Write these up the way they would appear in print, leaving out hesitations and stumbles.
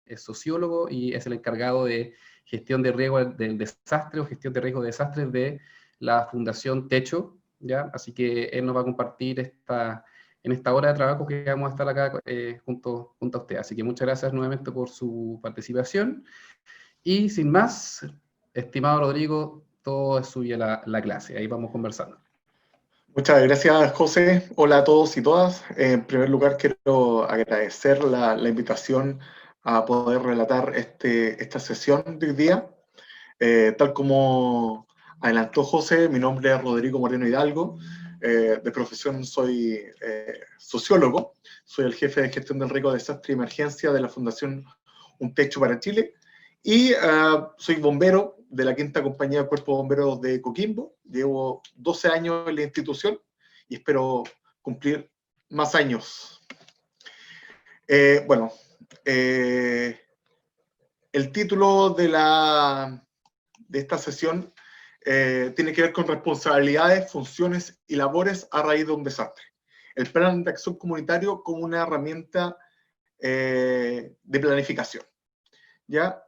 es sociólogo y es el encargado de gestión de riesgo del desastre o gestión de riesgo de desastres de la Fundación Techo, ¿ya? Así que él nos va a compartir en esta hora de trabajo que vamos a estar acá junto a usted. Así que muchas gracias nuevamente por su participación. Y sin más, estimado Rodrigo, todo es suya la clase. Ahí vamos conversando. Muchas gracias, José. Hola a todos y todas. En primer lugar, quiero agradecer la invitación a poder relatar esta sesión de hoy día. Tal como adelantó José, mi nombre es Rodrigo Moreno Hidalgo. De profesión soy sociólogo. Soy el jefe de gestión del riesgo de desastre y emergencia de la Fundación Un Techo para Chile. Y soy bombero de la quinta compañía de Cuerpo de Bomberos de Coquimbo. Llevo 12 años en la institución y espero cumplir más años. El título de esta sesión tiene que ver con responsabilidades, funciones y labores a raíz de un desastre. El plan de acción comunitario como una herramienta de planificación. ¿Ya?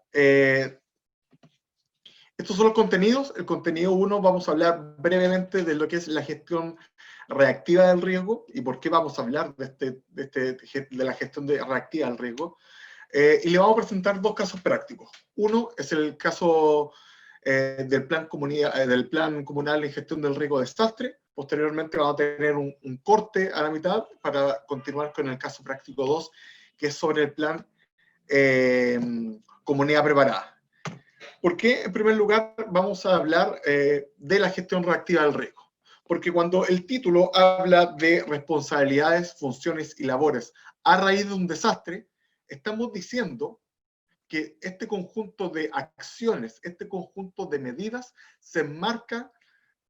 Estos son los contenidos. El contenido 1, vamos a hablar brevemente de lo que es la gestión reactiva del riesgo y por qué vamos a hablar de la gestión reactiva del riesgo. Y le vamos a presentar 2 casos prácticos. Uno es el caso del plan comunal en gestión del riesgo de desastre. Posteriormente vamos a tener un corte a la mitad para continuar con el caso práctico 2, que es sobre el plan comunidad preparada. ¿Por qué? En primer lugar, vamos a hablar de la gestión reactiva del riesgo. Porque cuando el título habla de responsabilidades, funciones y labores a raíz de un desastre, estamos diciendo que este conjunto de acciones, este conjunto de medidas, se enmarca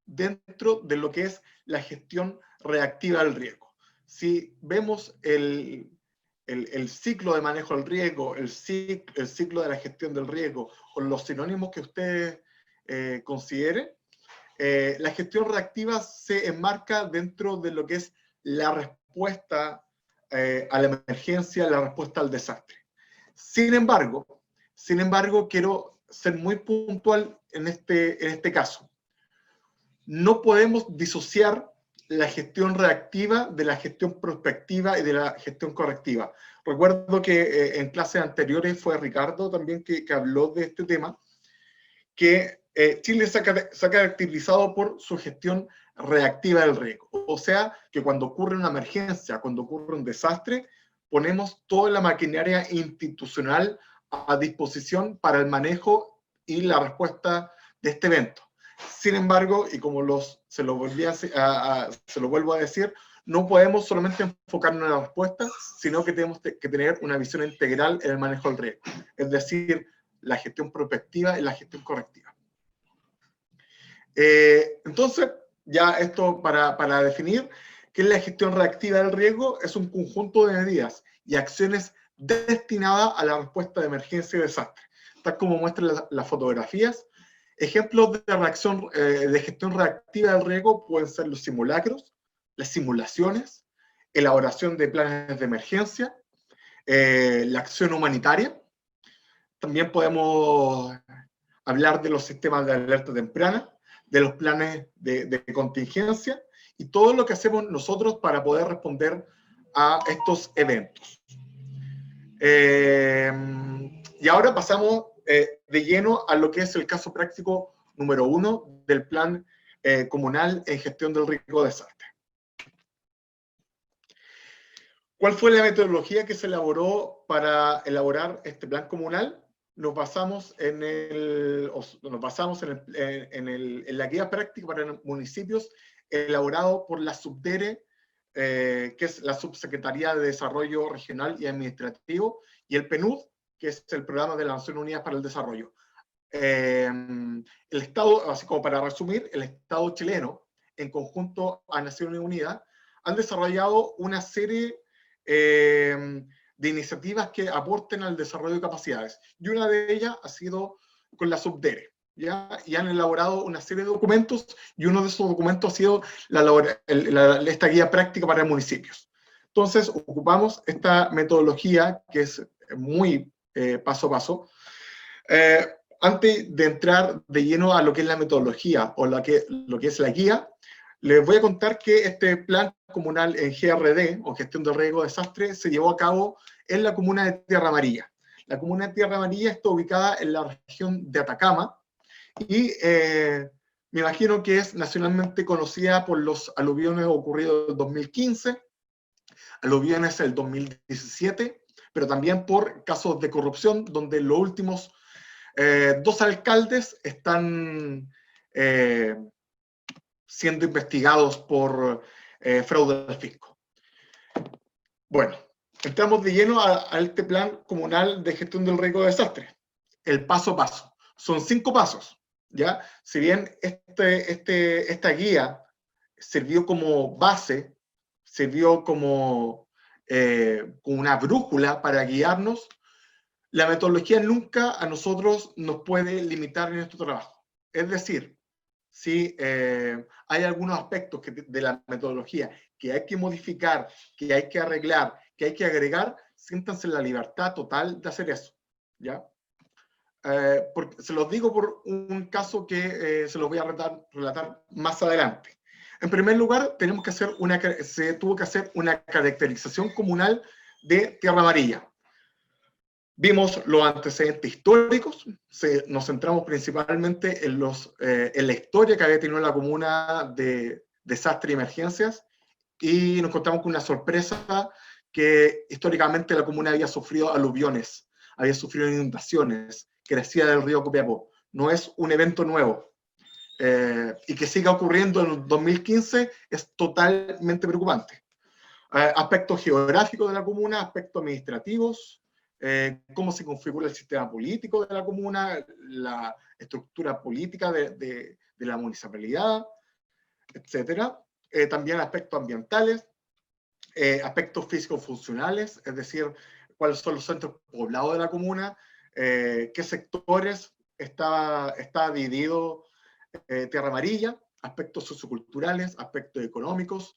dentro de lo que es la gestión reactiva del riesgo. Si vemos el ciclo de manejo del riesgo, el ciclo de la gestión del riesgo, o los sinónimos que usted considere, la gestión reactiva se enmarca dentro de lo que es la respuesta a la emergencia, la respuesta al desastre. Sin embargo, quiero ser muy puntual en este caso. No podemos disociar la gestión reactiva de la gestión prospectiva y de la gestión correctiva. Recuerdo que en clases anteriores fue Ricardo también que habló de este tema, que Chile se ha caracterizado por su gestión reactiva del riesgo. O sea, que cuando ocurre una emergencia, cuando ocurre un desastre, ponemos toda la maquinaria institucional a disposición para el manejo y la respuesta de este evento. Sin embargo, y como se lo vuelvo a decir, no podemos solamente enfocarnos en la respuesta, sino que tenemos que tener una visión integral en el manejo del riesgo. Es decir, la gestión prospectiva y la gestión correctiva. Entonces, ya esto para definir qué es la gestión reactiva del riesgo, es un conjunto de medidas y acciones destinadas a la respuesta de emergencia y desastre. Tal como muestran las fotografías, ejemplos de gestión reactiva del riesgo pueden ser los simulacros, las simulaciones, elaboración de planes de emergencia, la acción humanitaria. También podemos hablar de los sistemas de alerta temprana, de los planes de contingencia y todo lo que hacemos nosotros para poder responder a estos eventos. Y ahora pasamos de lleno a lo que es el caso práctico número 1 del plan comunal en gestión del riesgo de desastre. ¿Cuál fue la metodología que se elaboró para elaborar este plan comunal? Nos basamos en la guía práctica para municipios elaborado por la SUBDERE, que es la Subsecretaría de Desarrollo Regional y Administrativo, y el PNUD, que es el Programa de las Naciones Unidas para el Desarrollo. El Estado, así como para resumir, el Estado chileno, en conjunto a Naciones Unidas, han desarrollado una serie de iniciativas que aporten al desarrollo de capacidades. Y una de ellas ha sido con la SUBDERE, ¿ya? Y han elaborado una serie de documentos, y uno de esos documentos ha sido esta guía práctica para municipios. Entonces, ocupamos esta metodología que es muy paso a paso. Antes de entrar de lleno a lo que es la metodología o lo que es la guía, les voy a contar que este plan comunal en GRD, o Gestión de Riesgo de Desastre, se llevó a cabo en la comuna de Tierra Amarilla. La comuna de Tierra Amarilla está ubicada en la región de Atacama y me imagino que es nacionalmente conocida por los aluviones ocurridos en 2015, aluviones del 2017, pero también por casos de corrupción, donde los últimos 2 alcaldes están siendo investigados por fraude al fisco. Bueno, entramos de lleno a este plan comunal de gestión del riesgo de desastre. El paso a paso. Son 5 pasos, ¿ya? Si bien esta guía sirvió como base, sirvió como una brújula para guiarnos, la metodología nunca a nosotros nos puede limitar en nuestro trabajo. Es decir, si hay algunos aspectos de la metodología que hay que modificar, que hay que arreglar, que hay que agregar, siéntanse en la libertad total de hacer eso, ¿ya? Porque se los digo por un caso que se los voy a relatar más adelante. En primer lugar, se tuvo que hacer una caracterización comunal de Tierra Amarilla. Vimos los antecedentes históricos, nos centramos principalmente en la historia que había tenido la comuna de desastre y emergencias, y nos encontramos con una sorpresa que históricamente la comuna había sufrido aluviones, había sufrido inundaciones, crecida del río Copiapó. No es un evento nuevo. Y que siga ocurriendo en el 2015 es totalmente preocupante. Aspectos geográficos de la comuna, aspectos administrativos, cómo se configura el sistema político de la comuna, la estructura política de la municipalidad, etc. También aspectos ambientales, aspectos físico-funcionales, es decir, cuáles son los centros poblados de la comuna, qué sectores está dividido Tierra Amarilla, aspectos socioculturales, aspectos económicos.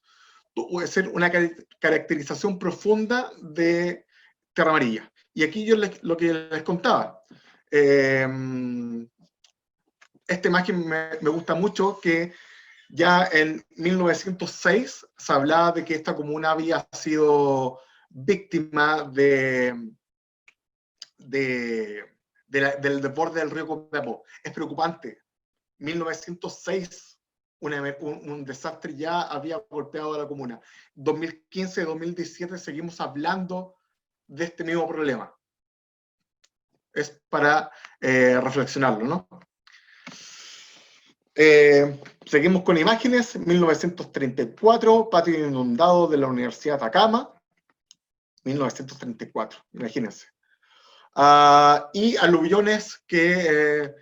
Puede ser una caracterización profunda de Tierra Amarilla. Y aquí yo lo que les contaba, esta imagen me gusta mucho, que ya en 1906 se hablaba de que esta comuna había sido víctima del desborde del río Copiapó. Es preocupante. 1906, un desastre ya había golpeado a la comuna. 2015-2017 seguimos hablando de este mismo problema. Es para reflexionarlo, ¿no? Seguimos con imágenes. 1934, patio inundado de la Universidad de Atacama. 1934, imagínense. Y aluviones que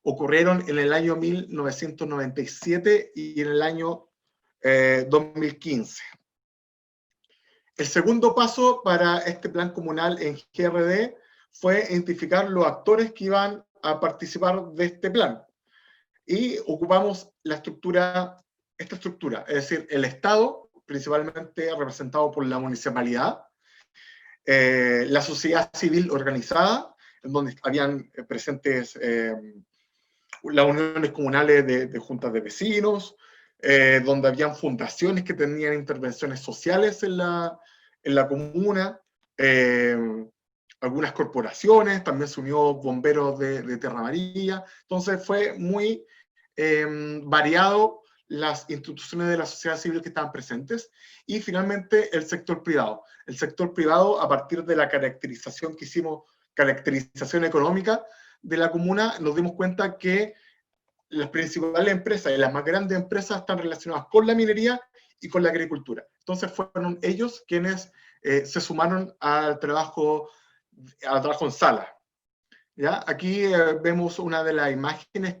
ocurrieron en el año 1997 y en el año 2015. El segundo paso para este plan comunal en GRD fue identificar los actores que iban a participar de este plan. Y ocupamos esta estructura, es decir, el Estado, principalmente representado por la municipalidad, la sociedad civil organizada, en donde habían presentes las uniones comunales de juntas de vecinos, donde habían fundaciones que tenían intervenciones sociales en la comuna, algunas corporaciones, también se unió bomberos de Tierra Amarilla. Entonces fue muy variado las instituciones de la sociedad civil que estaban presentes, y finalmente el sector privado. El sector privado, a partir de la caracterización que hicimos, caracterización económica de la comuna, nos dimos cuenta que las principales empresas y las más grandes empresas están relacionadas con la minería y con la agricultura. Entonces fueron ellos quienes se sumaron al trabajo en sala. ¿Ya? Aquí vemos una de las imágenes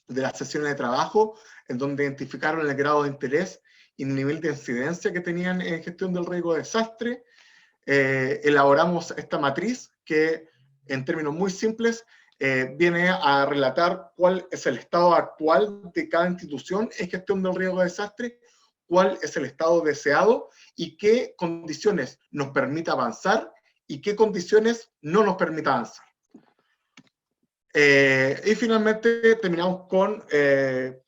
de las sesiones de trabajo, en donde identificaron el grado de interés y el nivel de incidencia que tenían en gestión del riesgo de desastre. Elaboramos esta matriz que, en términos muy simples, viene a relatar cuál es el estado actual de cada institución en gestión del riesgo de desastre, cuál es el estado deseado y qué condiciones nos permite avanzar y qué condiciones no nos permiten avanzar. Y finalmente terminamos con qué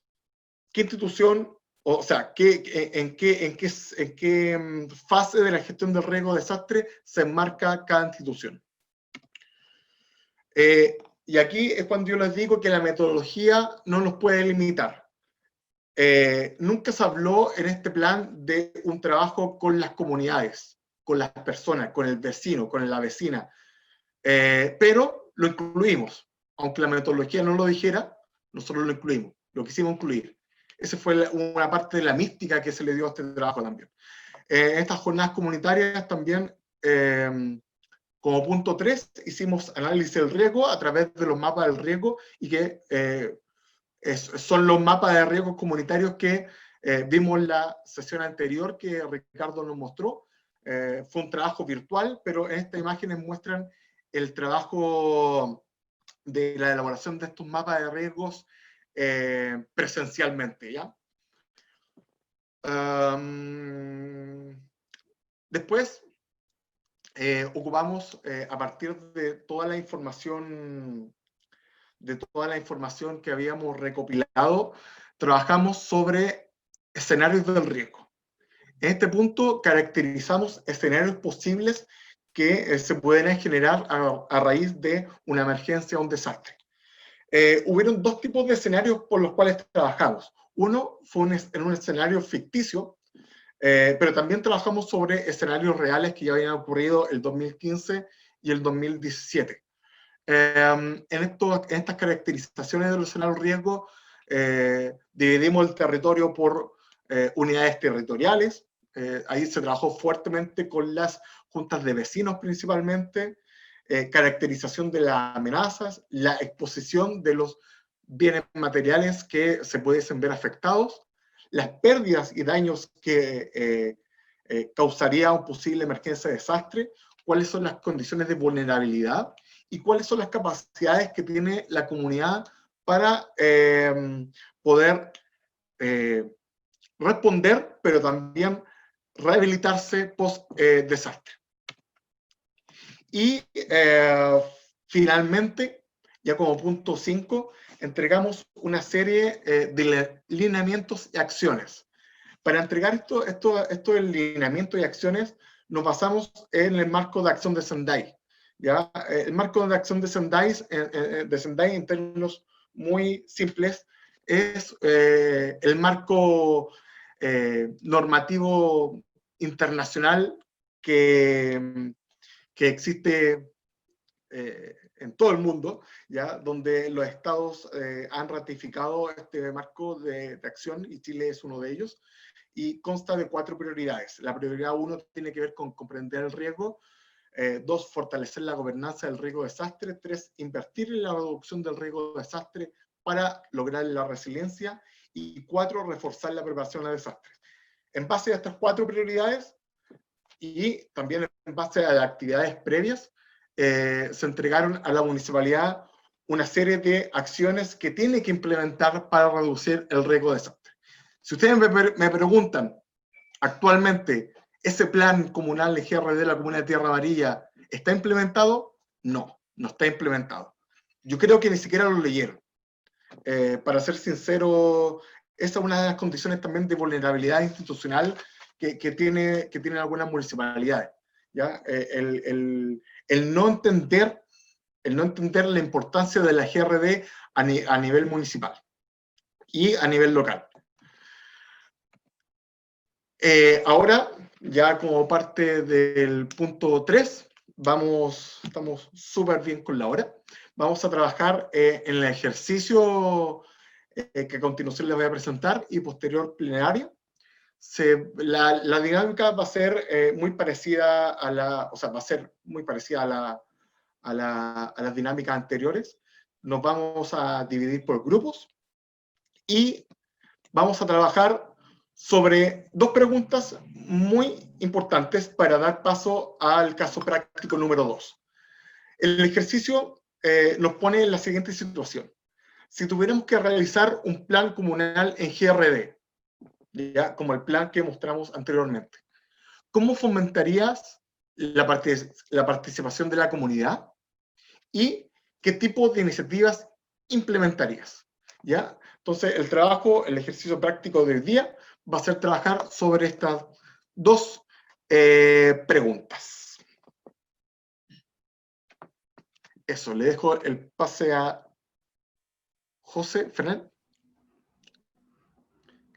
institución, o sea, en qué fase de la gestión del riesgo de desastre se enmarca cada institución. Y aquí es cuando yo les digo que la metodología no nos puede limitar. Nunca se habló en este plan de un trabajo con las comunidades, con las personas, con el vecino, con la vecina, pero lo incluimos. Aunque la metodología no lo dijera, nosotros lo incluimos, lo quisimos incluir. Esa fue una parte de la mística que se le dio a este trabajo también. En estas jornadas comunitarias también, como punto 3, hicimos análisis del riesgo a través de los mapas del riesgo, y que son los mapas de riesgos comunitarios que vimos en la sesión anterior que Ricardo nos mostró. Fue un trabajo virtual, pero en estas imágenes muestran el trabajo de la elaboración de estos mapas de riesgos presencialmente, ¿ya? Después ocupamos, a partir de toda la información que habíamos recopilado, trabajamos sobre escenarios del riesgo. En este punto caracterizamos escenarios posibles que se pueden generar a raíz de una emergencia o un desastre. Hubieron dos tipos de escenarios por los cuales trabajamos. Uno fue en un escenario ficticio, pero también trabajamos sobre escenarios reales que ya habían ocurrido el 2015 y el 2017. En estas caracterizaciones de los escenarios de riesgo, dividimos el territorio por unidades territoriales. Ahí se trabajó fuertemente con las juntas de vecinos principalmente, caracterización de las amenazas, la exposición de los bienes materiales que se pudiesen ver afectados, las pérdidas y daños que causaría una posible emergencia de desastre, cuáles son las condiciones de vulnerabilidad y cuáles son las capacidades que tiene la comunidad para poder responder, pero también rehabilitarse post-desastre. Y finalmente, ya como punto 5, entregamos una serie de lineamientos y acciones. Para entregar estos lineamientos y acciones, nos basamos en el marco de acción de Sendai. ¿Ya? El marco de acción de Sendai, en términos muy simples, es el marco normativo internacional que existe en todo el mundo, ¿ya? Donde los estados han ratificado este marco de acción, y Chile es uno de ellos, y consta de 4 prioridades. La prioridad 1 tiene que ver con comprender el riesgo. 2, fortalecer la gobernanza del riesgo de desastre. 3, invertir en la reducción del riesgo de desastre para lograr la resiliencia. Y 4, reforzar la preparación a desastres. En base a estas 4 prioridades, y también en base a las actividades previas, se entregaron a la municipalidad una serie de acciones que tiene que implementar para reducir el riesgo de desastre. Si ustedes me preguntan, actualmente, ¿ese plan comunal de GRD de la Comuna de Tierra Amarilla está implementado? No, no está implementado. Yo creo que ni siquiera lo leyeron. Para ser sincero, esa es una de las condiciones también de vulnerabilidad institucional que tienen algunas municipalidades, ¿ya? El no entender la importancia de la GRD a nivel municipal y a nivel local. Ahora, ya como parte del punto 3, estamos súper bien con la hora. Vamos a trabajar en el ejercicio que a continuación les voy a presentar, y posterior plenaria. La dinámica va a ser muy parecida a las dinámicas anteriores. Nos vamos a dividir por grupos y vamos a trabajar sobre 2 preguntas muy importantes para dar paso al caso práctico número 2. El ejercicio nos pone en la siguiente situación. Si tuviéramos que realizar un plan comunal en GRD, ¿ya? Como el plan que mostramos anteriormente, ¿cómo fomentarías la participación de la comunidad y qué tipo de iniciativas implementarías, ¿ya? Entonces, el trabajo, el ejercicio práctico de hoy día va a ser trabajar sobre estas dos preguntas. Eso, le dejo el pase a José Fernández.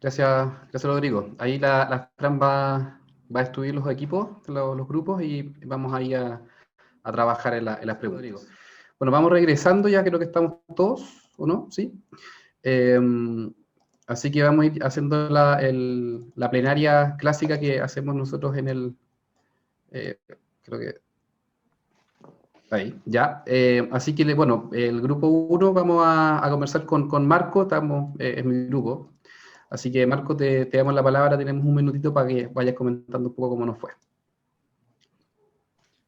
Gracias Rodrigo. Ahí la Fran va a estudiar los equipos, los grupos, y vamos ahí a trabajar en las preguntas. Bueno, vamos regresando, ya creo que estamos todos, ¿o no? ¿Sí? Así que vamos a ir haciendo la plenaria clásica que hacemos nosotros en el... creo que... Ahí, ya. Así que, bueno, el grupo 1 vamos a conversar con Marco, es mi grupo. Así que, Marco, te damos la palabra, tenemos un minutito para que vayas comentando un poco cómo nos fue.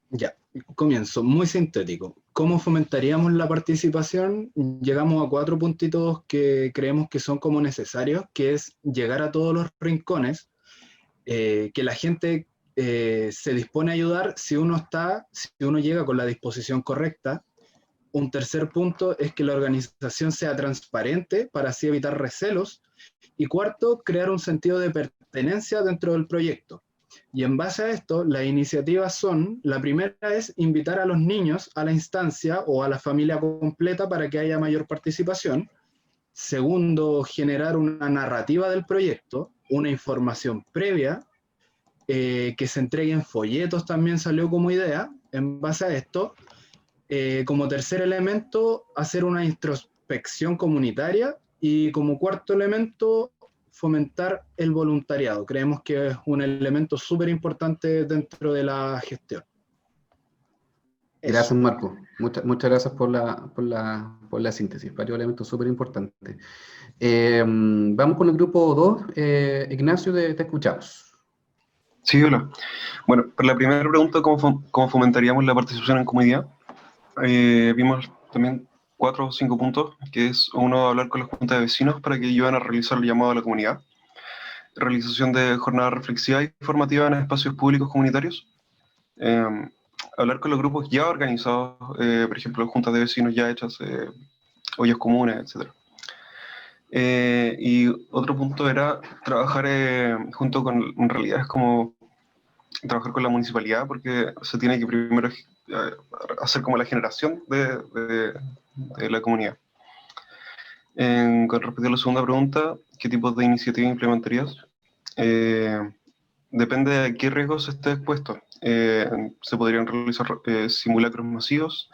Ya, comienzo, muy sintético. ¿Cómo fomentaríamos la participación? Llegamos a 4 puntitos que creemos que son como necesarios, que es llegar a todos los rincones, que la gente se dispone a ayudar si uno llega con la disposición correcta. Un tercer punto es que la organización sea transparente para así evitar recelos. Y cuarto, crear un sentido de pertenencia dentro del proyecto. Y en base a esto, las iniciativas son, la primera es invitar a los niños a la instancia o a la familia completa para que haya mayor participación. Segundo, generar una narrativa del proyecto, una información previa, que se entreguen folletos también salió como idea. En base a esto, como tercer elemento, hacer una introspección comunitaria y como cuarto elemento, fomentar el voluntariado. Creemos que es un elemento súper importante dentro de la gestión. Gracias, Marco. Muchas gracias por la síntesis. Varios elementos súper importantes. Vamos con el grupo 2. Ignacio, te escuchamos. Sí, hola. Bueno, para la primera pregunta, ¿cómo fomentaríamos la participación en comunidad? Vimos también 4 o 5 puntos, que es uno, hablar con las juntas de vecinos para que ayuden a realizar el llamado a la comunidad, realización de jornadas reflexivas y formativas en espacios públicos comunitarios, hablar con los grupos ya organizados, por ejemplo, juntas de vecinos ya hechas, ollas comunes, etc. Y otro punto era trabajar junto con, en realidad es como trabajar con la municipalidad, porque se tiene que primero hacer como la generación de la comunidad. Con respecto a la segunda pregunta, ¿qué tipos de iniciativa implementarías? Depende de qué riesgos esté expuesto. Se podrían realizar simulacros masivos,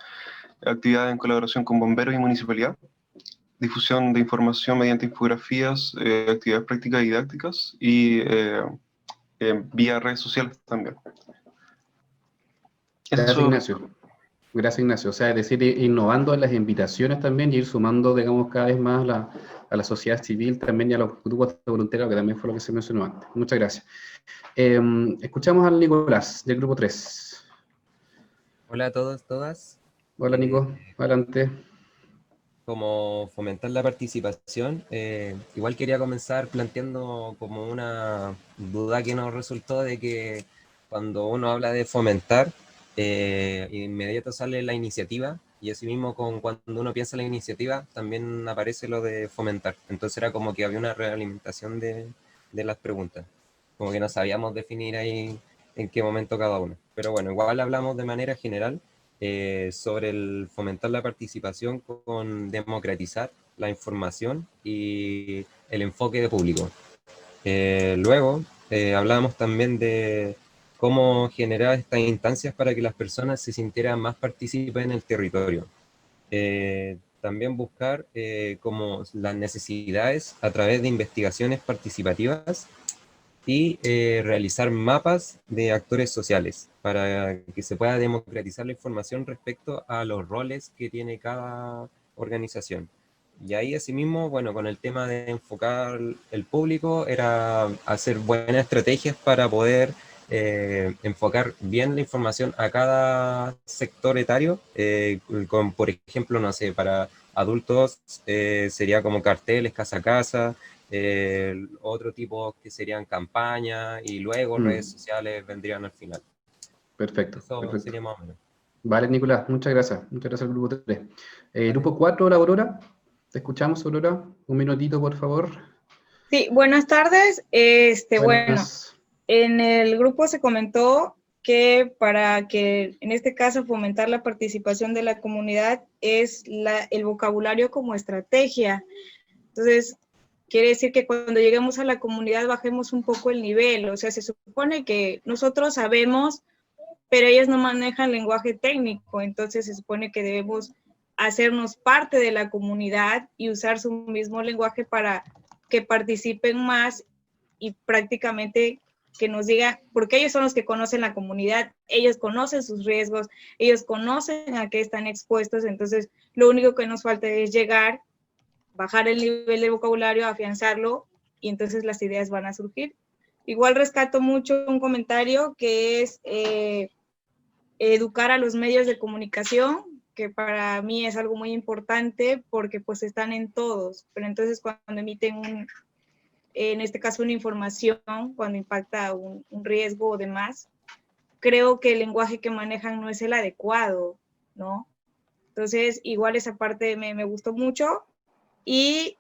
actividades en colaboración con bomberos y municipalidad, difusión de información mediante infografías, actividades prácticas y didácticas y vía redes sociales también. Gracias, Ignacio. Gracias, Ignacio. O sea, es decir, innovando en las invitaciones también y ir sumando, digamos, cada vez más a la sociedad civil también y a los grupos de voluntarios, que también fue lo que se mencionó antes. Muchas gracias. Escuchamos al Nicolás, del grupo 3. Hola a todos, todas. Hola, Nico. Adelante. Como fomentar la participación, igual quería comenzar planteando como una duda que nos resultó de que cuando uno habla de fomentar, inmediato sale la iniciativa y asimismo cuando uno piensa en la iniciativa también aparece lo de fomentar. Entonces era como que había una realimentación de las preguntas, como que no sabíamos definir ahí en qué momento cada uno. Pero bueno, igual hablamos de manera general sobre el fomentar la participación con democratizar la información y el enfoque de público. Luego hablábamos también de cómo generar estas instancias para que las personas se sintieran más partícipes en el territorio. También buscar como las necesidades a través de investigaciones participativas y realizar mapas de actores sociales para que se pueda democratizar la información respecto a los roles que tiene cada organización. Y ahí asimismo, bueno, con el tema de enfocar el público, era hacer buenas estrategias para poder enfocar bien la información a cada sector etario, con, por ejemplo, no sé, para adultos sería como carteles casa a casa, otro tipo que serían campañas y luego redes sociales vendrían al final. Perfecto, Eso perfecto. sería más o menos. Vale, Nicolás, muchas gracias. Muchas gracias al grupo 3. Grupo 4, la Aurora. Te escuchamos, Aurora. Un minutito, por favor. Sí, buenas tardes. Bueno, Buenas. en el grupo se comentó que para que, en este caso, fomentar la participación de la comunidad es el vocabulario como estrategia. Entonces, quiere decir que cuando lleguemos a la comunidad bajemos un poco el nivel. O sea, se supone que nosotros sabemos, pero ellos no manejan lenguaje técnico. Entonces, se supone que debemos hacernos parte de la comunidad y usar su mismo lenguaje para que participen más y prácticamente que nos digan, porque ellos son los que conocen la comunidad, ellos conocen sus riesgos, ellos conocen a qué están expuestos, entonces lo único que nos falta es llegar, bajar el nivel de vocabulario, afianzarlo, y entonces las ideas van a surgir. Igual rescato mucho un comentario que es educar a los medios de comunicación, que para mí es algo muy importante porque pues están en todos, pero entonces cuando emiten en este caso una información, cuando impacta un riesgo o demás, creo que el lenguaje que manejan no es el adecuado, ¿no? Entonces, igual esa parte me gustó mucho y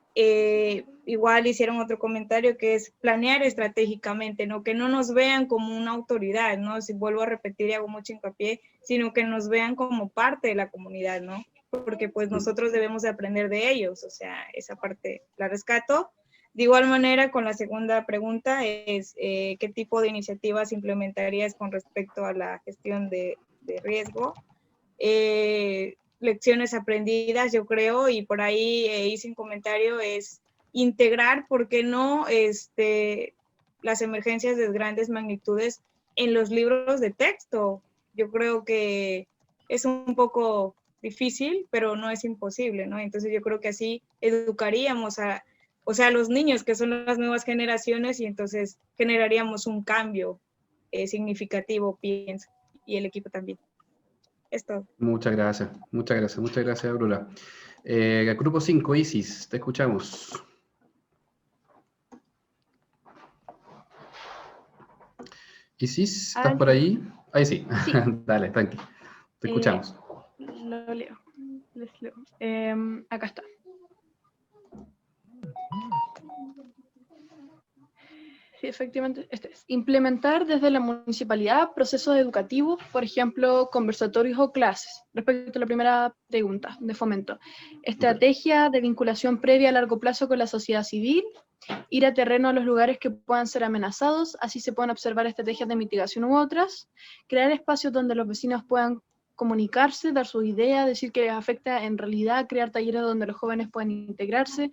igual hicieron otro comentario que es planear estratégicamente, ¿no? Que no nos vean como una autoridad, ¿no? Si vuelvo a repetir y hago mucho hincapié, sino que nos vean como parte de la comunidad, ¿no? Porque pues nosotros debemos de aprender de ellos, o sea, esa parte la rescato. De igual manera, con la segunda pregunta es ¿qué tipo de iniciativas implementarías con respecto a la gestión de riesgo? Lecciones aprendidas, yo creo, y por ahí hice un comentario, es integrar, ¿por qué no?, las emergencias de grandes magnitudes en los libros de texto. Yo creo que es un poco difícil, pero no es imposible, ¿no? Entonces yo creo que así educaríamos a los niños, que son las nuevas generaciones, y entonces generaríamos un cambio significativo, pienso, y el equipo también. Esto. Muchas gracias, Aurora. Grupo 5, Isis, te escuchamos. Isis, ¿estás por ahí? Ahí sí. Sí. Dale, tranqui. Te escuchamos. Lo leo. Les leo. Acá está. Sí, efectivamente, este es. Implementar desde la municipalidad procesos educativos, por ejemplo, conversatorios o clases. Respecto a la primera pregunta de fomento. Estrategia de vinculación previa a largo plazo con la sociedad civil. Ir a terreno a los lugares que puedan ser amenazados, así se pueden observar estrategias de mitigación u otras. Crear espacios donde los vecinos puedan comunicarse, dar sus ideas, decir que les afecta en realidad, crear talleres donde los jóvenes puedan integrarse,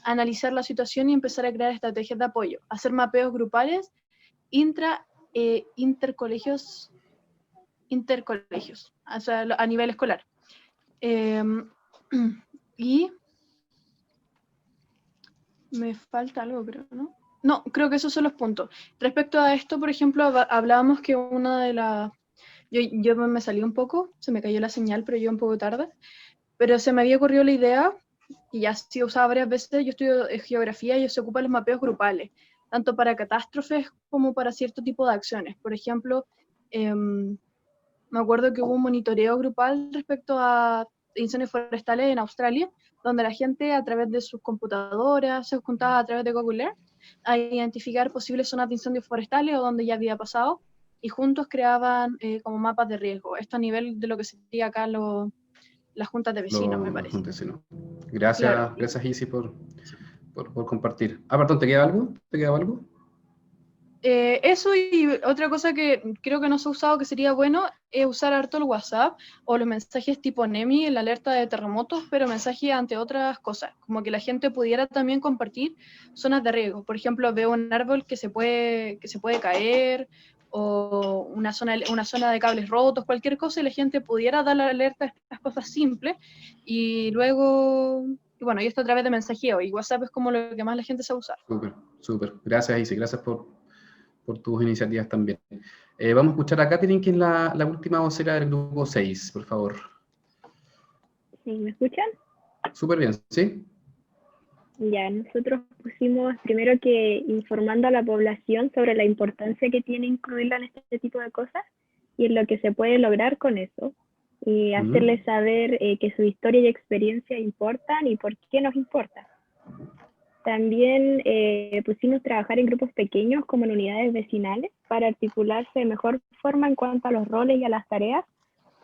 analizar la situación y empezar a crear estrategias de apoyo, hacer mapeos grupales, intercolegios, o sea, a nivel escolar. Y me falta algo, creo, ¿no? No, creo que esos son los puntos. Respecto a esto, por ejemplo, hablábamos que una de las... Yo me salí un poco, se me cayó la señal, pero yo un poco tarde, pero se me había ocurrido la idea, y ya se usaba varias veces, yo estudio geografía y se ocupan los mapeos grupales, tanto para catástrofes como para cierto tipo de acciones. Por ejemplo, me acuerdo que hubo un monitoreo grupal respecto a incendios forestales en Australia, donde la gente a través de sus computadoras se juntaba a través de Google Earth a identificar posibles zonas de incendios forestales o donde ya había pasado, y juntos creaban como mapas de riesgo. Esto a nivel de lo que sería acá las juntas de vecinos, me parece. Gracias, Claro. Gracias, Isi, por compartir. Perdón, ¿te queda algo? Eso, y otra cosa que creo que no se ha usado, que sería bueno, es usar harto el WhatsApp o los mensajes tipo NEMI, el alerta de terremotos, pero mensajes ante otras cosas, como que la gente pudiera también compartir zonas de riesgo. Por ejemplo, veo un árbol que se puede caer, o una zona de cables rotos, cualquier cosa, y la gente pudiera dar la alerta a estas cosas simples, y luego, y bueno, y esto a través de mensajeo, y WhatsApp es como lo que más la gente sabe usar. Súper. Gracias, Isi. Gracias por tus iniciativas también. Vamos a escuchar a Katherine, que es la última vocera del grupo 6, por favor. ¿Sí, me escuchan? Súper bien, ¿sí? Ya, nosotros pusimos primero que informando a la población sobre la importancia que tiene incluirla en este tipo de cosas, y en lo que se puede lograr con eso, y hacerles saber que su historia y experiencia importan y por qué nos importa. También pusimos trabajar en grupos pequeños como en unidades vecinales para articularse de mejor forma en cuanto a los roles y a las tareas,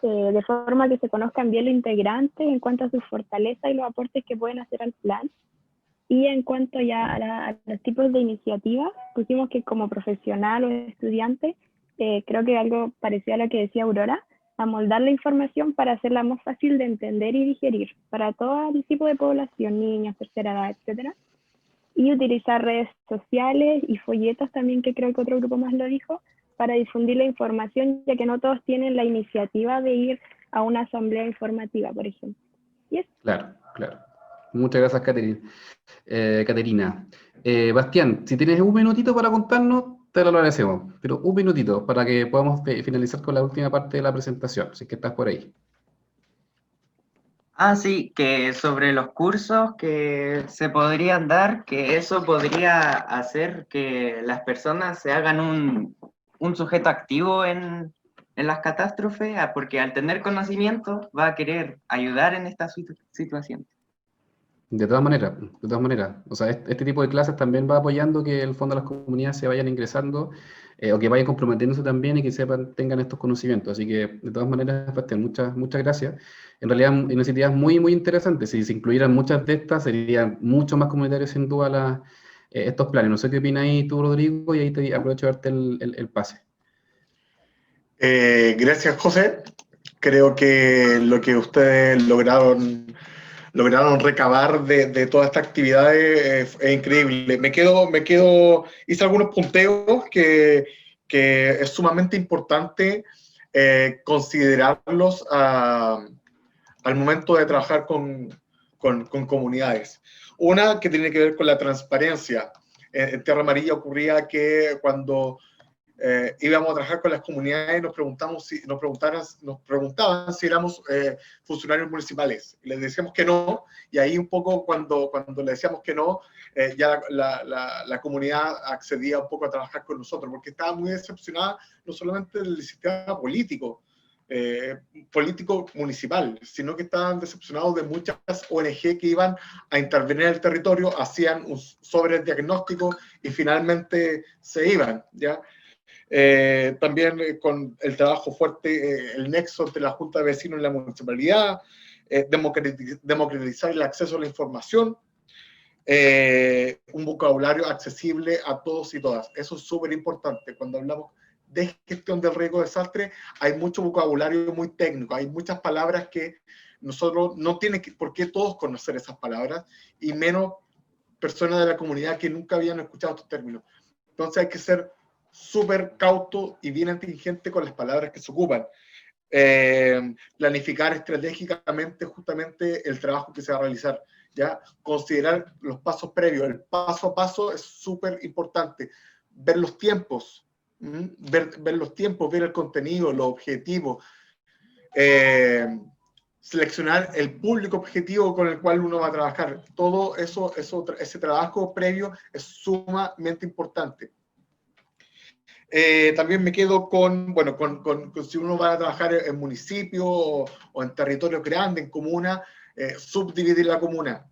de forma que se conozcan bien los integrantes en cuanto a sus fortalezas y los aportes que pueden hacer al plan. Y en cuanto ya a los tipos de iniciativas, pusimos que como profesional o estudiante, creo que algo parecido a lo que decía Aurora, amoldar la información para hacerla más fácil de entender y digerir para todo el tipo de población, niños, tercera edad, etc. Y utilizar redes sociales y folletos también, que creo que otro grupo más lo dijo, para difundir la información, ya que no todos tienen la iniciativa de ir a una asamblea informativa, por ejemplo. ¿Y eso? Claro, claro. Muchas gracias, Caterina. Bastián, si tienes un minutito para contarnos, te lo agradecemos, pero un minutito para que podamos finalizar con la última parte de la presentación, si es que estás por ahí. Sí, que sobre los cursos que se podrían dar, que eso podría hacer que las personas se hagan un sujeto activo en las catástrofes, porque al tener conocimiento va a querer ayudar en esta situación. De todas maneras. O sea, este tipo de clases también va apoyando que el fondo de las comunidades se vayan ingresando o que vayan comprometiéndose también y que tengan estos conocimientos. Así que, de todas maneras, Bastián, muchas gracias. En realidad, iniciativas muy, muy interesantes. Si se incluyeran muchas de estas, serían mucho más comunitarios sin duda estos planes. No sé qué opinas ahí tú, Rodrigo, y ahí te aprovecho de darte el pase. Gracias, José. Creo que lo que ustedes lograron recabar de toda esta actividad es increíble. Hice algunos punteos que es sumamente importante considerarlos al momento de trabajar con comunidades. Una que tiene que ver con la transparencia. En Tierra Amarilla ocurría que cuando íbamos a trabajar con las comunidades, nos preguntaban si éramos funcionarios municipales. Y les decíamos que no, y ahí un poco cuando le decíamos que no, ya la comunidad accedía un poco a trabajar con nosotros, porque estaba muy decepcionada no solamente del sistema político municipal, sino que estaban decepcionados de muchas ONG que iban a intervenir en el territorio, hacían un sobrediagnóstico y finalmente se iban, ¿ya? También con el trabajo fuerte, el nexo entre la Junta de Vecinos y la municipalidad, democratizar el acceso a la información, un vocabulario accesible a todos y todas. Eso es súper importante. Cuando hablamos de gestión del riesgo de desastre, hay mucho vocabulario muy técnico, hay muchas palabras que nosotros no tienen por qué todos conocer esas palabras, y menos personas de la comunidad que nunca habían escuchado estos términos. Entonces hay que ser súper cauto y bien inteligente con las palabras que se ocupan. Planificar estratégicamente justamente el trabajo que se va a realizar, ¿ya? Considerar los pasos previos, el paso a paso es súper importante. Ver los tiempos, ver los tiempos, ver el contenido, los objetivos, seleccionar el público objetivo con el cual uno va a trabajar. Todo eso, ese trabajo previo es sumamente importante. También me quedo con si uno va a trabajar en municipio o en territorio grande, en comuna, subdividir la comuna,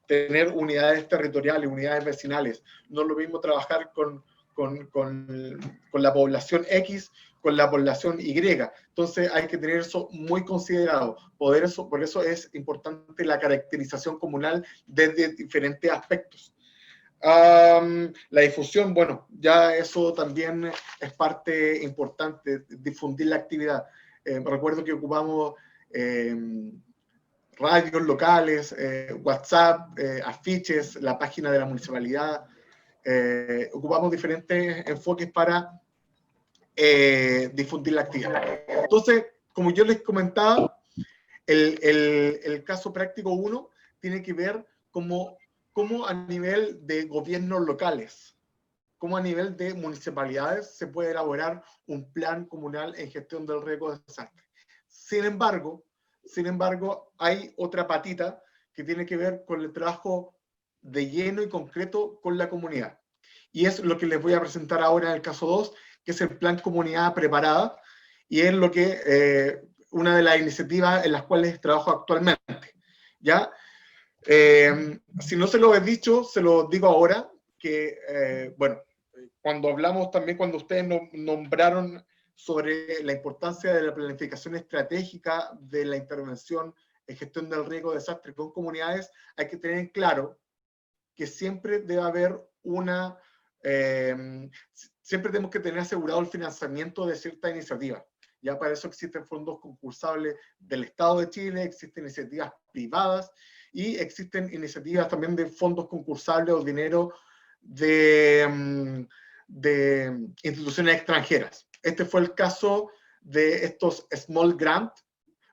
tener unidades territoriales, unidades vecinales. No es lo mismo trabajar con la población X con la población Y. Entonces hay que tener eso muy considerado. Por eso es importante la caracterización comunal desde diferentes aspectos. La difusión, bueno, ya eso también es parte importante, difundir la actividad. Recuerdo que ocupamos radios locales, WhatsApp, afiches, la página de la municipalidad. Ocupamos diferentes enfoques para difundir la actividad. Entonces, como yo les comentaba, el caso práctico 1 tiene que ver cómo a nivel de gobiernos locales, cómo a nivel de municipalidades se puede elaborar un plan comunal en gestión del riesgo de desastre. Sin embargo, hay otra patita que tiene que ver con el trabajo de lleno y concreto con la comunidad. Y es lo que les voy a presentar ahora en el caso 2, que es el plan comunidad preparada, y es lo que, una de las iniciativas en las cuales trabajo actualmente, ¿ya? Si no se lo he dicho, se lo digo ahora, que, bueno, cuando hablamos también, cuando ustedes nombraron sobre la importancia de la planificación estratégica de la intervención en gestión del riesgo de desastre con comunidades, hay que tener claro que siempre debe haber una, siempre tenemos que tener asegurado el financiamiento de cierta iniciativa. Ya para eso existen fondos concursables del Estado de Chile, existen iniciativas privadas y existen iniciativas también de fondos concursables o dinero de instituciones extranjeras. Este fue el caso de estos small grant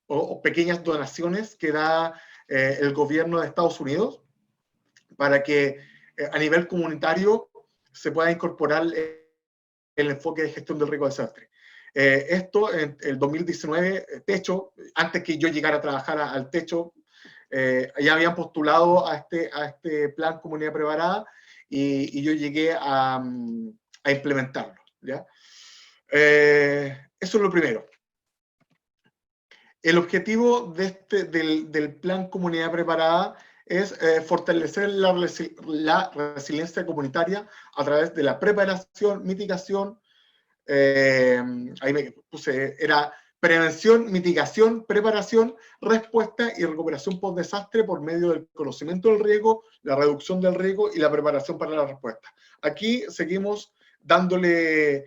o pequeñas donaciones que da el gobierno de Estados Unidos para que a nivel comunitario se pueda incorporar el enfoque de gestión del riesgo de desastre. Esto en el 2019, Techo, antes que yo llegara a trabajar al Techo, ya habían postulado a este plan Comunidad Preparada y yo llegué a implementarlo, ¿ya? Eso es lo primero. El objetivo del plan Comunidad Preparada es fortalecer la resiliencia comunitaria a través de la preparación, mitigación, ahí me puse, era prevención, mitigación, preparación, respuesta y recuperación post-desastre por medio del conocimiento del riesgo, la reducción del riesgo y la preparación para la respuesta. Aquí seguimos dándole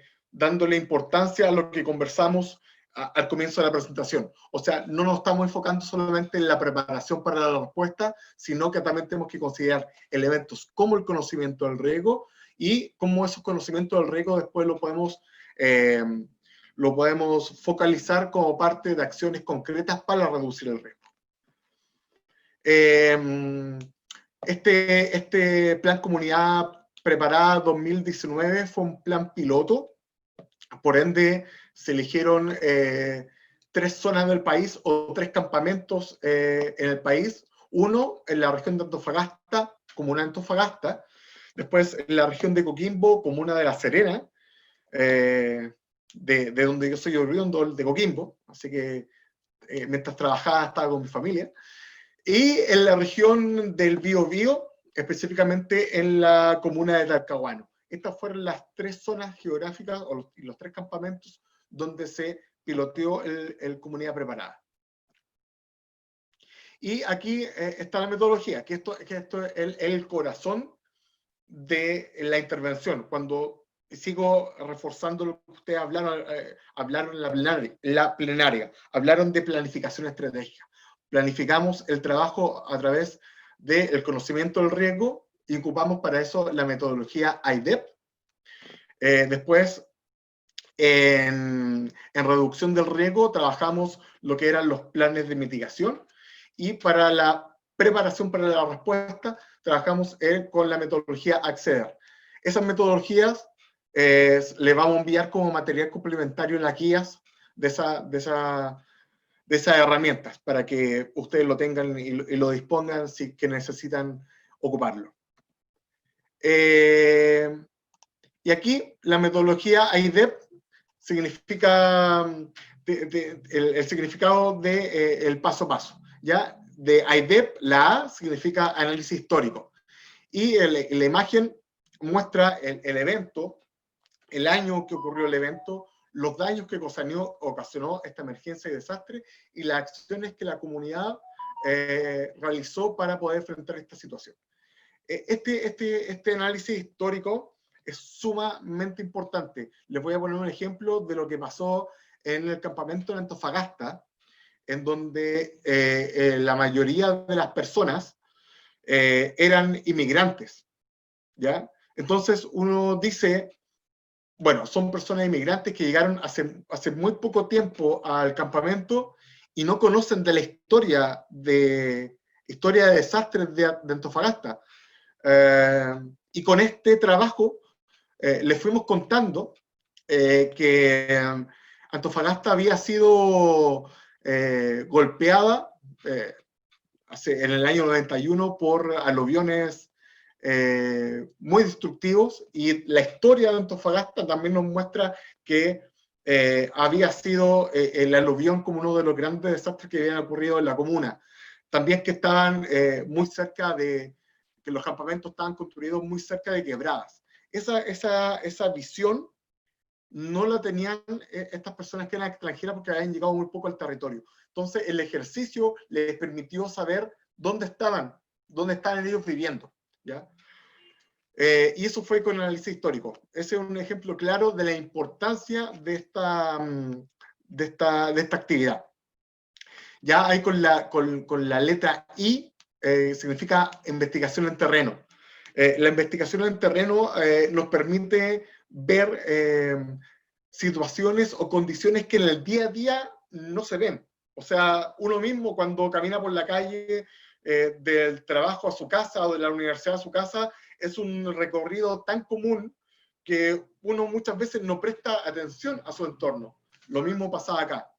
importancia a lo que conversamos al comienzo de la presentación. O sea, no nos estamos enfocando solamente en la preparación para la respuesta, sino que también tenemos que considerar elementos como el conocimiento del riesgo y cómo esos conocimientos del riesgo después lo podemos focalizar como parte de acciones concretas para reducir el riesgo. Este plan Comunidad Preparada 2019 fue un plan piloto, por ende se eligieron 3 zonas del país o 3 campamentos en el país, uno en la región de Antofagasta, comuna de Antofagasta, después en la región de Coquimbo, comuna de La Serena, de donde yo soy oriundo, de Coquimbo, así que mientras trabajaba estaba con mi familia, y en la región del Biobío, específicamente en la comuna de Talcahuano. Estas fueron las 3 zonas geográficas y los 3 campamentos donde se piloteó el Comunidad Preparada. Y aquí está la metodología, que esto es el corazón de la intervención. Cuando sigo reforzando lo que ustedes hablaron en la plenaria, hablaron de planificación estratégica. Planificamos el trabajo a través del conocimiento del riesgo y ocupamos para eso la metodología IDEP. Después, en reducción del riesgo, trabajamos lo que eran los planes de mitigación y para la preparación para la respuesta, trabajamos con la metodología ACCEDER. Esas metodologías le vamos a enviar como material complementario en las guías de esas herramientas para que ustedes lo tengan y lo dispongan si que necesitan ocuparlo. Y aquí la metodología IDEP significa el significado del paso a paso. ¿Ya? De IDEP, la A significa análisis histórico. Y la imagen muestra el evento, el año que ocurrió el evento, los daños que ocasionó esta emergencia y desastre y las acciones que la comunidad realizó para poder enfrentar esta situación. Este análisis histórico es sumamente importante. Les voy a poner un ejemplo de lo que pasó en el campamento de Antofagasta, en donde la mayoría de las personas eran inmigrantes, ¿ya? Entonces uno dice, bueno, son personas inmigrantes que llegaron hace muy poco tiempo al campamento y no conocen de la historia de desastres de Antofagasta. Y con este trabajo les fuimos contando que Antofagasta había sido golpeada en el año 91 por aluviones muy destructivos, y la historia de Antofagasta también nos muestra que había sido el aluvión como uno de los grandes desastres que habían ocurrido en la comuna. También que estaban muy cerca de, que los campamentos estaban construidos muy cerca de quebradas. Esa visión no la tenían estas personas que eran extranjeras porque habían llegado muy poco al territorio. Entonces el ejercicio les permitió saber dónde estaban ellos viviendo, ¿ya? Y eso fue con análisis histórico. Ese es un ejemplo claro de la importancia de esta actividad. Ya ahí con la letra I significa investigación en terreno. La investigación en terreno nos permite ver situaciones o condiciones que en el día a día no se ven. O sea, uno mismo cuando camina por la calle del trabajo a su casa o de la universidad a su casa, es un recorrido tan común que uno muchas veces no presta atención a su entorno. Lo mismo pasaba acá.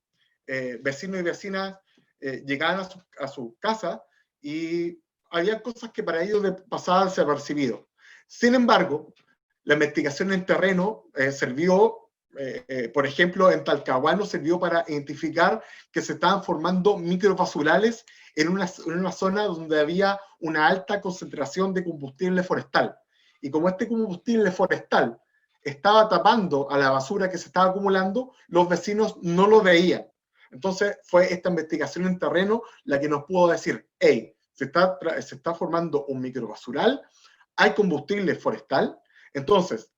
Vecinos y vecinas llegaban a su casa y había cosas que para ellos pasaban desapercibido. Sin embargo, la investigación en terreno sirvió, por ejemplo, en Talcahuano sirvió para identificar que se estaban formando microbasurales en una zona donde había una alta concentración de combustible forestal. Y como este combustible forestal estaba tapando a la basura que se estaba acumulando, los vecinos no lo veían. Entonces fue esta investigación en terreno la que nos pudo decir, hey, se está formando un microbasural, hay combustible forestal. Entonces,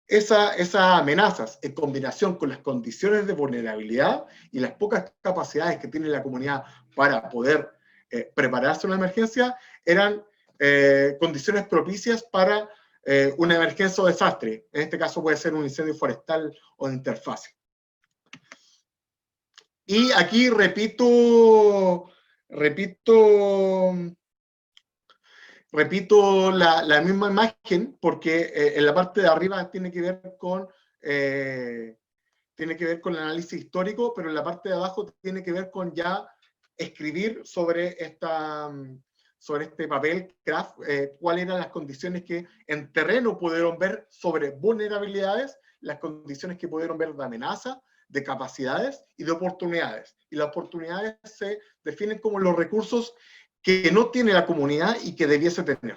esas amenazas en combinación con las condiciones de vulnerabilidad y las pocas capacidades que tiene la comunidad para poder prepararse a una emergencia, eran condiciones propicias para una emergencia o desastre. En este caso puede ser un incendio forestal o de interfase. Y aquí repito la misma imagen porque en la parte de arriba tiene que ver con el análisis histórico, pero en la parte de abajo tiene que ver con ya escribir sobre este papel craft, cuáles eran las condiciones que en terreno pudieron ver sobre vulnerabilidades, las condiciones que pudieron ver de amenaza, de capacidades y de oportunidades. Y las oportunidades se definen como los recursos que no tiene la comunidad y que debiese tener.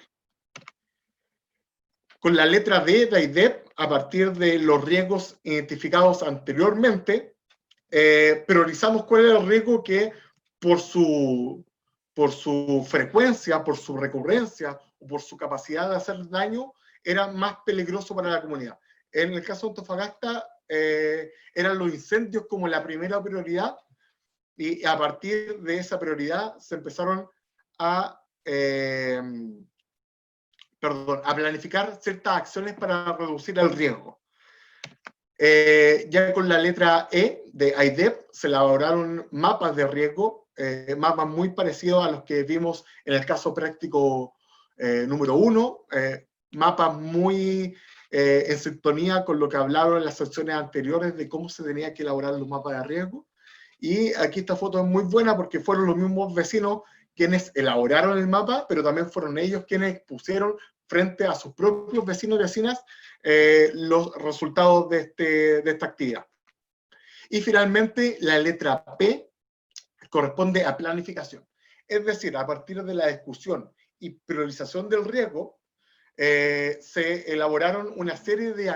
Con la letra D de AIDEP, a partir de los riesgos identificados anteriormente, priorizamos cuál era el riesgo que por su frecuencia, por su recurrencia o por su capacidad de hacer daño, era más peligroso para la comunidad. En el caso de Antofagasta, eran los incendios como la primera prioridad, y a partir de esa prioridad se empezaron a planificar ciertas acciones para reducir el riesgo. Ya con la letra E de AIDEP se elaboraron mapas de riesgo, mapas muy parecidos a los que vimos en el caso práctico número 1, mapas muy en sintonía con lo que hablaron en las secciones anteriores de cómo se tenía que elaborar los mapas de riesgo. Y aquí esta foto es muy buena porque fueron los mismos vecinos quienes elaboraron el mapa, pero también fueron ellos quienes pusieron frente a sus propios vecinos y vecinas los resultados de esta actividad. Y finalmente, la letra P corresponde a planificación. Es decir, a partir de la discusión y priorización del riesgo, se elaboraron una serie de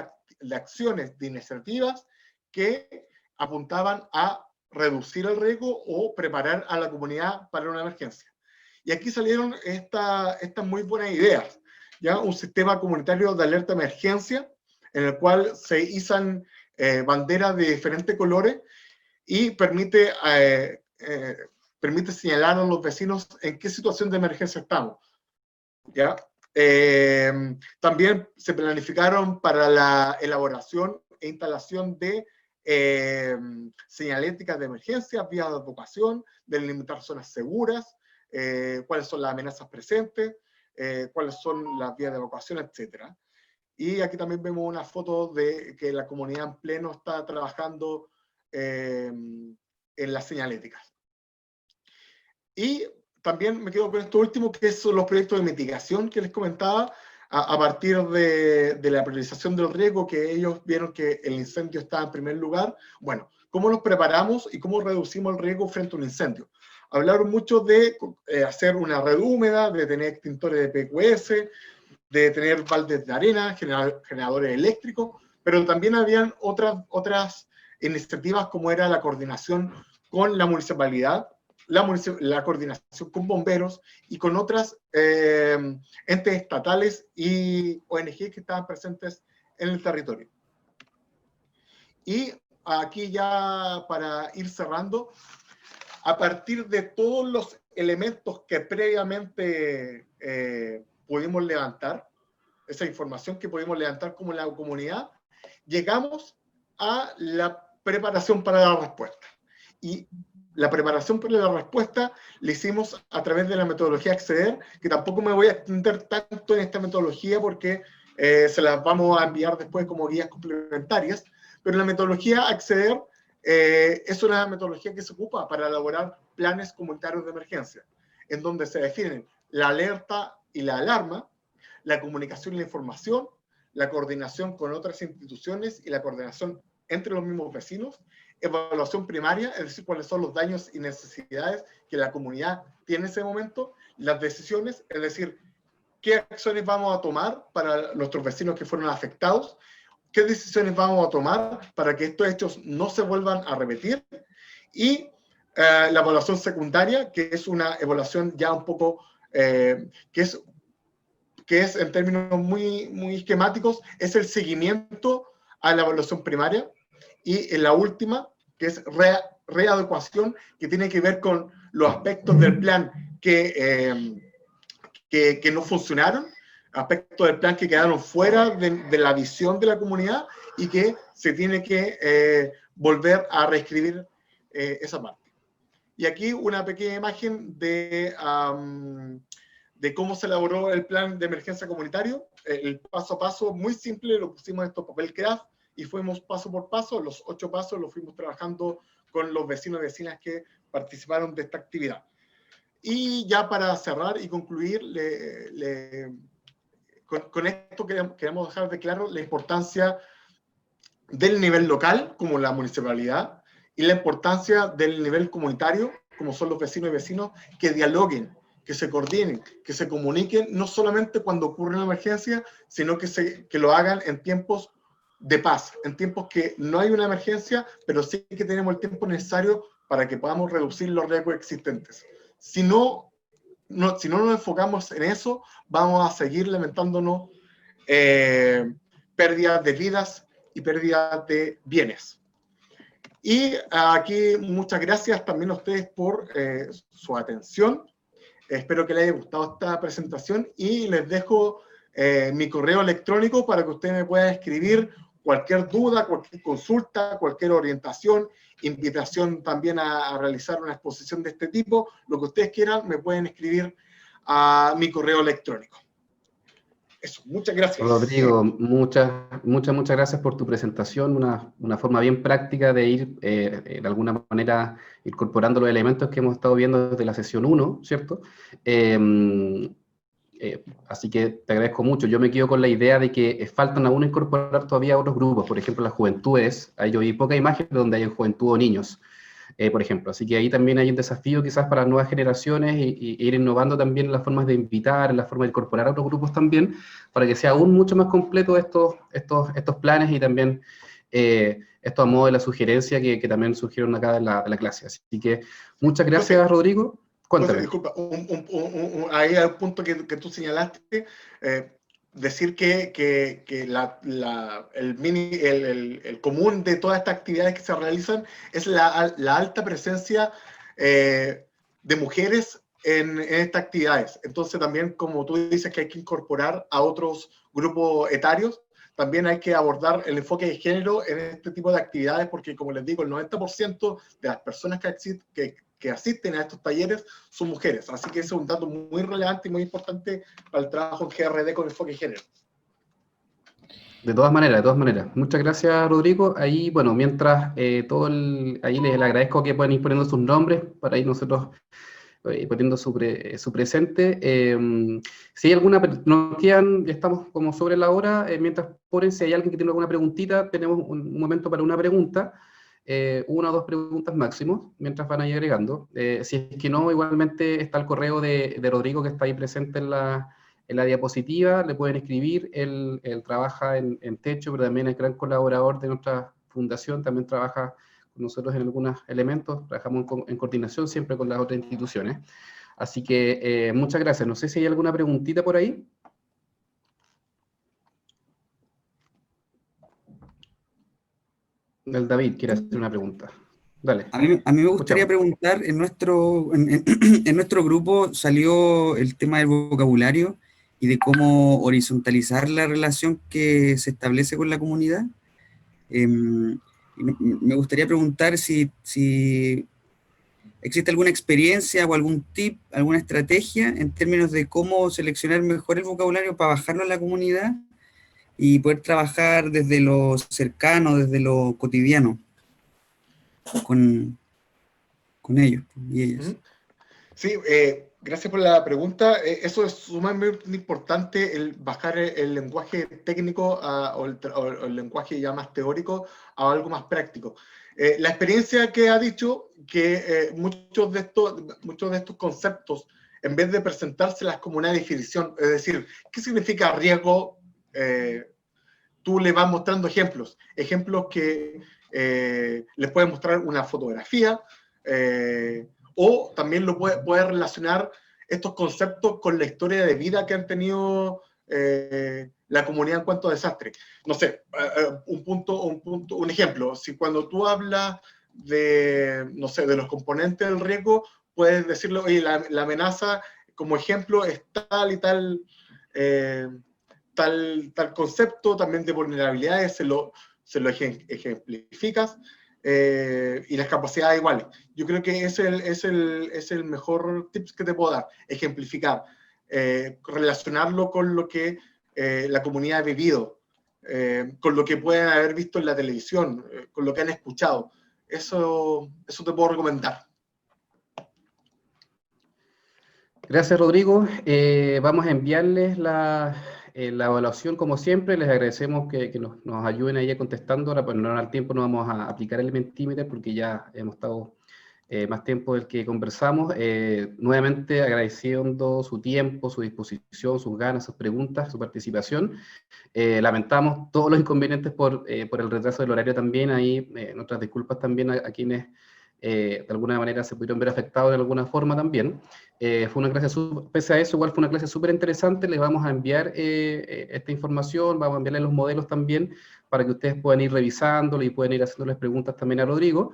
acciones, de iniciativas que apuntaban a reducir el riesgo o preparar a la comunidad para una emergencia. Y aquí salieron estas muy buenas ideas. ¿Ya? Un sistema comunitario de alerta de emergencia, en el cual se izan banderas de diferentes colores y permite señalar a los vecinos en qué situación de emergencia estamos. ¿Ya? También se planificaron para la elaboración e instalación de señaléticas de emergencia, vías de evacuación, delimitar zonas seguras, cuáles son las amenazas presentes, cuáles son las vías de evacuación, etc. Y aquí también vemos una foto de que la comunidad en pleno está trabajando en las señaléticas. Y también me quedo con esto último, que son los proyectos de mitigación que les comentaba. a partir de la priorización del riesgo, que ellos vieron que el incendio estaba en primer lugar. Bueno, ¿cómo nos preparamos y cómo reducimos el riesgo frente a un incendio? Hablaron mucho de hacer una red húmeda, de tener extintores de PQS, de tener baldes de arena, generadores eléctricos, pero también habían otras iniciativas como era la coordinación con la municipalidad, la coordinación con bomberos y con otras entes estatales y ONG que estaban presentes en el territorio. Y aquí ya para ir cerrando, a partir de todos los elementos que previamente pudimos levantar, esa información que pudimos levantar como la comunidad, llegamos a la preparación para la respuesta. Y la preparación para la respuesta la hicimos a través de la metodología Acceder, que tampoco me voy a extender tanto en esta metodología porque se las vamos a enviar después como guías complementarias, pero la metodología Acceder es una metodología que se ocupa para elaborar planes comunitarios de emergencia, en donde se definen la alerta y la alarma, la comunicación y la información, la coordinación con otras instituciones y la coordinación entre los mismos vecinos, evaluación primaria, es decir, cuáles son los daños y necesidades que la comunidad tiene en ese momento, las decisiones, es decir, qué acciones vamos a tomar para nuestros vecinos que fueron afectados, qué decisiones vamos a tomar para que estos hechos no se vuelvan a repetir, y la evaluación secundaria, que es una evaluación ya un poco, que es en términos muy esquemáticos, es el seguimiento a la evaluación primaria, y en la última, que es readecuación, que tiene que ver con los aspectos del plan que no funcionaron, aspectos del plan que quedaron fuera de la visión de la comunidad y que se tiene que volver a reescribir esa parte. Y aquí una pequeña imagen de cómo se elaboró el plan de emergencia comunitario. El paso a paso, muy simple, lo pusimos en estos papel craft y fuimos paso por paso. Los 8 pasos los fuimos trabajando con los vecinos y vecinas que participaron de esta actividad. Y ya para cerrar y concluir, con esto queremos dejar de claro la importancia del nivel local, como la municipalidad, y la importancia del nivel comunitario, como son los vecinos y vecinos, que dialoguen, que se coordinen, que se comuniquen, no solamente cuando ocurre una emergencia, sino que lo hagan en tiempos de paz, en tiempos que no hay una emergencia, pero sí que tenemos el tiempo necesario para que podamos reducir los riesgos existentes. Si no nos enfocamos en eso, vamos a seguir lamentándonos pérdidas de vidas y pérdidas de bienes. Y aquí muchas gracias también a ustedes por su atención. Espero que les haya gustado esta presentación y les dejo mi correo electrónico para que ustedes me puedan escribir cualquier duda, cualquier consulta, cualquier orientación, invitación también a realizar una exposición de este tipo, lo que ustedes quieran, me pueden escribir a mi correo electrónico. Eso, muchas gracias. Rodrigo, muchas gracias por tu presentación, una forma bien práctica de ir, de alguna manera, incorporando los elementos que hemos estado viendo desde la sesión 1, ¿cierto? Así que te agradezco mucho. Yo me quedo con la idea de que faltan aún incorporar todavía otros grupos, por ejemplo, las juventudes. Ahí yo vi poca imagen donde hay juventud o niños, por ejemplo. Así que ahí también hay un desafío quizás para las nuevas generaciones y ir innovando también en las formas de invitar, en la forma de incorporar a otros grupos también, para que sea aún mucho más completo estos planes y también esto a modo de la sugerencia que también surgieron acá en la clase. Así que muchas gracias, Rodrigo. Cuéntame. Disculpa, ahí hay un punto que tú señalaste, decir que el común de todas estas actividades que se realizan es la alta presencia de mujeres en estas actividades. Entonces también, como tú dices que hay que incorporar a otros grupos etarios, también hay que abordar el enfoque de género en este tipo de actividades, porque como les digo, el 90% de las personas que asisten a estos talleres son mujeres. Así que ese es un dato muy relevante y muy importante para el trabajo en GRD con enfoque de género. De todas maneras. Muchas gracias, Rodrigo. Ahí, bueno, mientras ahí les agradezco que puedan ir poniendo sus nombres para ir nosotros poniendo su presente. Si hay alguna, nos quedan, ya estamos como sobre la hora, mientras ponen, si hay alguien que tiene alguna preguntita, tenemos un momento para una pregunta, una o dos preguntas máximo, mientras van ahí agregando. Si es que no, igualmente está el correo de Rodrigo que está ahí presente en la diapositiva, le pueden escribir, él trabaja en Techo, pero también es gran colaborador de nuestra fundación, también trabaja con nosotros en algunos elementos, trabajamos en coordinación siempre con las otras instituciones. Así que muchas gracias. No sé si hay alguna preguntita por ahí. El David quiere hacer una pregunta. Dale. A mí me gustaría preguntar, en nuestro grupo salió el tema del vocabulario y de cómo horizontalizar la relación que se establece con la comunidad. Me gustaría preguntar si existe alguna experiencia o algún tip, alguna estrategia en términos de cómo seleccionar mejor el vocabulario para bajarlo a la comunidad y poder trabajar desde lo cercano, desde lo cotidiano con ellos y ellas. Sí, gracias por la pregunta. Eso es sumamente importante, el bajar el lenguaje técnico o el lenguaje ya más teórico a algo más práctico. La experiencia que ha dicho que muchos de estos conceptos, en vez de presentárselas como una definición, es decir, ¿qué significa riesgo? Tú le vas mostrando ejemplos que les puedes mostrar una fotografía, o también lo puede relacionar estos conceptos con la historia de vida que han tenido la comunidad en cuanto a desastre. No sé, un ejemplo, si cuando tú hablas de, no sé, de los componentes del riesgo, puedes decirlo, oye, la amenaza como ejemplo es tal y tal, tal concepto, también de vulnerabilidades, se lo ejemplificas, y las capacidades iguales. Yo creo que es el mejor tips que te puedo dar, ejemplificar, relacionarlo con lo que la comunidad ha vivido, con lo que pueden haber visto en la televisión, con lo que han escuchado. Eso te puedo recomendar. Gracias, Rodrigo. Vamos a enviarles la evaluación como siempre. Les agradecemos que nos ayuden ahí contestando. Ahora, pues no al tiempo no vamos a aplicar el Mentimeter porque ya hemos estado más tiempo del que conversamos. Nuevamente agradeciendo su tiempo, su disposición, sus ganas, sus preguntas, su participación. Lamentamos todos los inconvenientes por el retraso del horario también. Ahí nuestras disculpas también a quienes de alguna manera se pudieron ver afectados de alguna forma también. Fue una clase, pese a eso, igual fue una clase súper interesante. Les vamos a enviar esta información, vamos a enviarles los modelos también para que ustedes puedan ir revisándolo y puedan ir haciéndoles preguntas también a Rodrigo.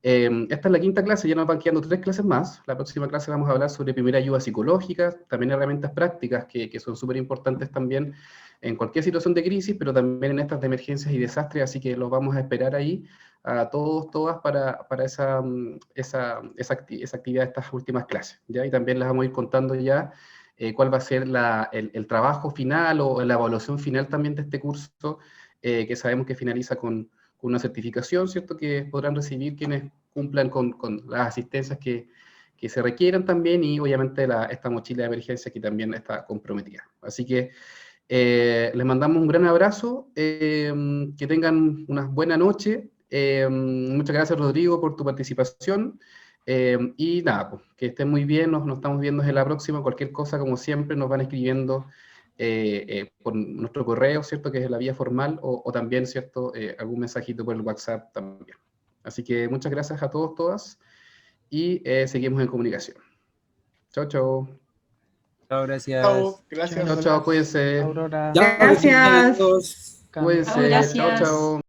Esta es la quinta clase, ya nos van quedando 3 clases más. La próxima clase vamos a hablar sobre primera ayuda psicológica, también herramientas prácticas que son súper importantes también en cualquier situación de crisis, pero también en estas de emergencias y desastres, así que los vamos a esperar ahí a todos, todas para esa actividad de estas últimas clases, ¿ya? Y también les vamos a ir contando ya cuál va a ser el trabajo final o la evaluación final también de este curso, que sabemos que finaliza con una certificación, ¿cierto?, que podrán recibir quienes cumplan con las asistencias que se requieran también, y obviamente esta mochila de emergencia que también está comprometida. Así que les mandamos un gran abrazo, que tengan una buena noche. Muchas gracias, Rodrigo, por tu participación, y nada, pues, que estén muy bien, nos estamos viendo en la próxima. Cualquier cosa, como siempre, nos van escribiendo por nuestro correo, ¿cierto?, que es la vía formal, o también, ¿cierto?, algún mensajito por el WhatsApp también. Así que muchas gracias a todos, todas, y seguimos en comunicación. Chao, chao. Chao, gracias. Chao, gracias. Chao, chao, cuídense. Aurora. Gracias. Cuídense. Gracias. Chao, chao.